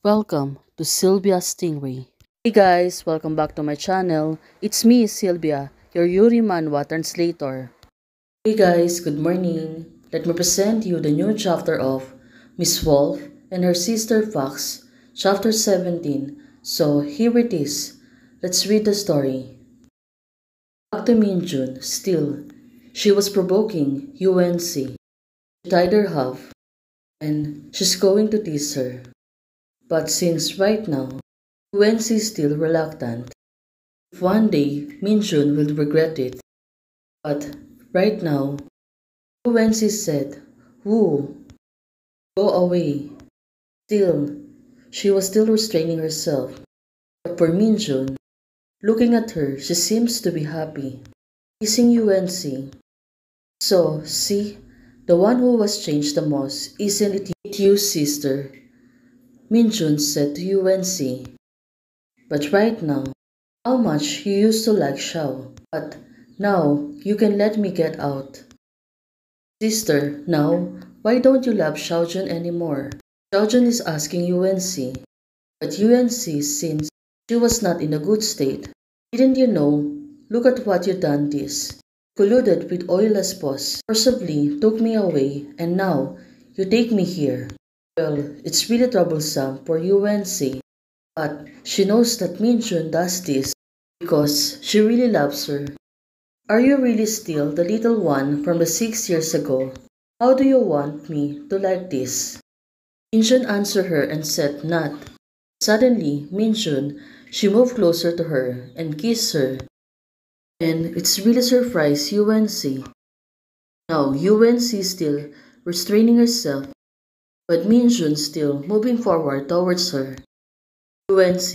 Welcome to Sylvia Stingray. Hey guys, welcome back to my channel. It's me, Sylvia, your Yuri Manhwa translator. Hey guys, good morning. Let me present you the new chapter of Miss Wolf and her sister Fox, chapter 17. So here it is. Let's read the story. Back to Minjun, still. She was provoking UNC. She tied her half, and she's going to tease her. But since right now, UNC is still reluctant. If one day Minjun will regret it. But right now, UNC said, Woo, go away. Still, she was still restraining herself. But for Minjun, looking at her, she seems to be happy. Kissing UNC. So, see, the one who was changed the most, isn't it you, sister? Minjun said to UNC. But right now, how much you used to like Xiao. But now you can let me get out. Sister, now, why don't you love Xiaojun anymore? Xiaojun is asking UNC. But UNC, since she was not in a good state, didn't you know? Look at what you done this. Colluded with Oila's boss, forcibly took me away, and now you take me here. Well, it's really troublesome for UNC, but she knows that Minjun does this because she really loves her. Are you really still the little one from the 6 years ago? How do you want me to like this? Minjun answered her and said not. Suddenly, Minjun, she moved closer to her and kissed her. And it's really surprised UNC. Now, UNC still restraining herself, but Minjun still moving forward towards her. UNC,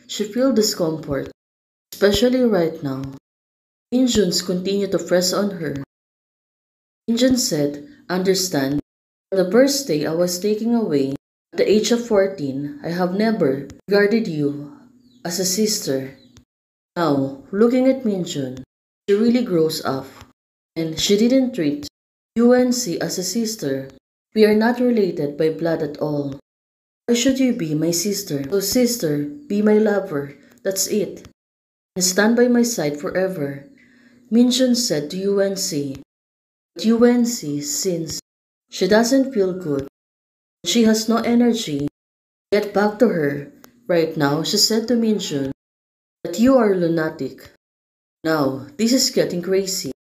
she feel discomfort, especially right now. Minjun's continue to press on her. Minjun said, understand, from the first day I was taken away, at the age of 14, I have never regarded you as a sister. Now, looking at Minjun, she really grows up, and she didn't treat UNC as a sister. We are not related by blood at all. Why should you be my sister? So sister, be my lover, that's it. And stand by my side forever. Minjun said to UNC. But UNC, since she doesn't feel good, she has no energy, get back to her. Right now, she said to Minjun, that you are lunatic. Now, this is getting crazy.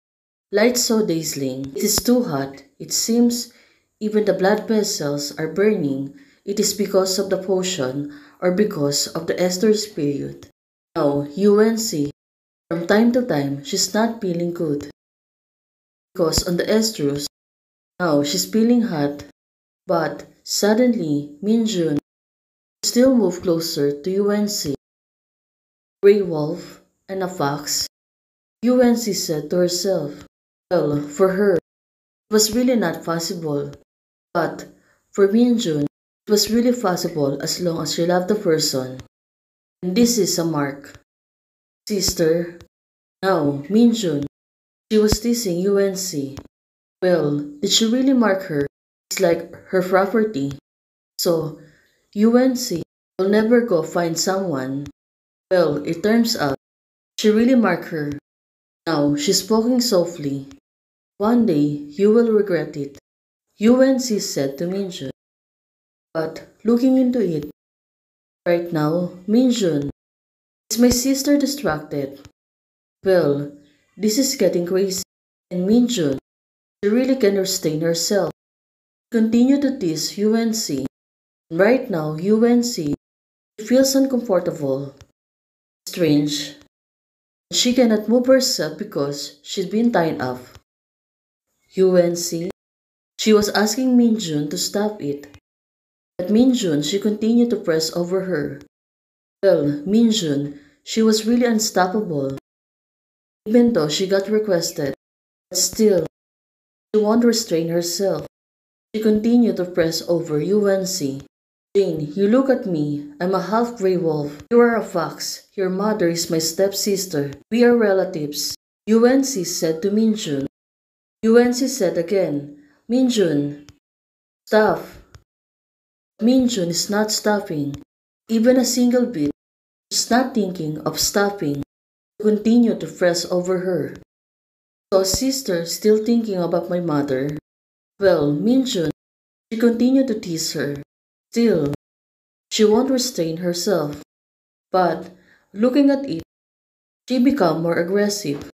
Light so dazzling. It is too hot. It seems even the blood vessels are burning. It is because of the potion or because of the Esther's period. Now, UNC, from time to time, she's not feeling good. Because on the estrus, now she's feeling hot. But suddenly, Minjun still moved closer to UNC. Grey Wolf and a fox, UNC said to herself. Well, for her, it was really not possible. But for Minjun, it was really possible as long as she loved the person. And this is a mark. Sister. Now, Minjun, she was teasing UNC. Well, did she really mark her? It's like her property. So, UNC will never go find someone. Well, it turns out she really marked her. Now, she's spoken softly. One day, you will regret it. UNC said to Minjun. But looking into it, right now, Minjun, is my sister distracted? Well, this is getting crazy. And Minjun, she really can restrain herself. Continue to tease UNC. Right now, UNC feels uncomfortable. Strange. She cannot move herself because she's been tied up. UNC, she was asking Minjun to stop it. But Minjun, she continued to press over her. Well, Minjun, she was really unstoppable. Even though she got requested, but still, she won't restrain herself. She continued to press over UNC. Jane, you look at me. I'm a half grey wolf. You are a fox. Your mother is my stepsister. We are relatives. UNC said to Minjun. UNC said again, Minjun, stop. Minjun is not stopping, even a single bit. She's not thinking of stopping to continue to press over her. So, sister, still thinking about my mother? Well, Minjun, she continued to tease her. Still, she won't restrain herself. But, looking at it, she became more aggressive.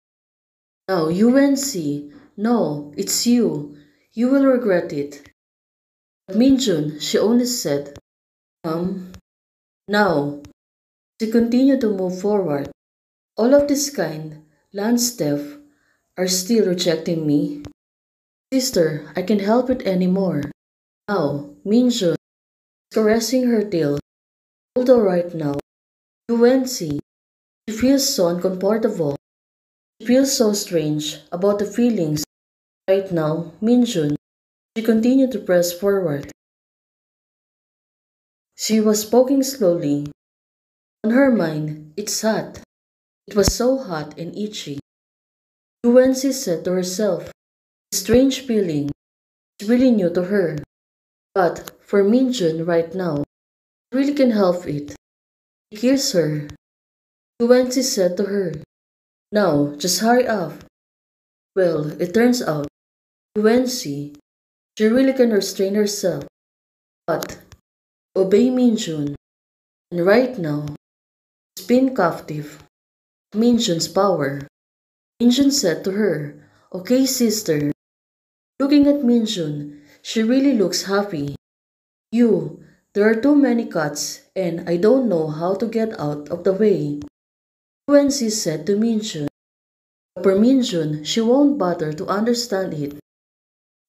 Now, UNC, no, it's you. You will regret it. But Minjun, she only said, um, now. She continued to move forward. All of this kind, Lance Steph, are still rejecting me. Sister, I can't help it anymore. Now, Minjun is caressing her tail. Although right now, UNC, she feels so uncomfortable. She feels so strange about the feelings. Right now, Minjun, she continued to press forward. She was poking slowly. On her mind, it's hot. It was so hot and itchy. UNC said to herself, this strange feeling is really new to her. But for Minjun right now, she really can help it. He kissed her. UNC said to her, now, just hurry up. Well, it turns out, UNC, she really can restrain herself. But obey Minjun. And right now, she's been captive. Minjun's power. Minjun said to her, okay, sister. Looking at Minjun, she really looks happy. There are too many cuts and I don't know how to get out of the way. UNC said to Minjun. For Minjun, she won't bother to understand it.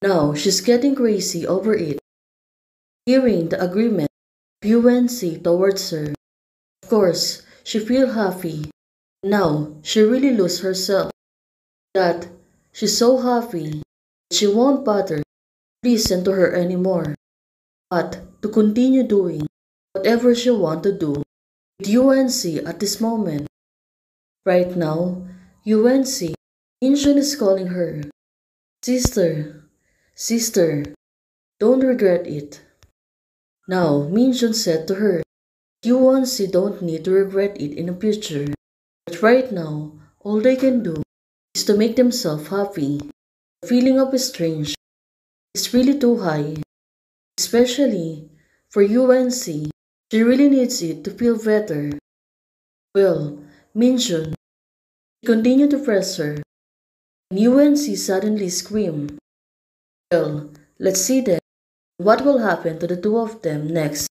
Now she's getting crazy over it. Hearing the agreement of UNC towards her. Of course, she feels happy. Now she really loses herself. That she's so happy that she won't bother to listen to her anymore. But to continue doing whatever she wants to do with UNC at this moment. Right now, UNC, Minjun is calling her. Sister, sister, don't regret it. Now, Minjun said to her, UNC don't need to regret it in the future. But right now, all they can do is to make themselves happy. The feeling of strange is really too high. Especially for UNC, she really needs it to feel better. Well, Minjun continued to press her, and UNC suddenly screamed. Well, let's see then what will happen to the two of them next.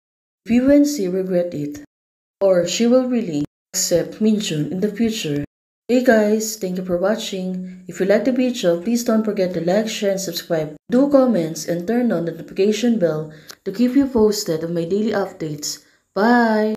If UNC regret it, or she will really accept Minjun in the future. Hey guys, thank you for watching. If you like the video, please don't forget to like, share, and subscribe. Do comments and turn on the notification bell to keep you posted of my daily updates. Bye!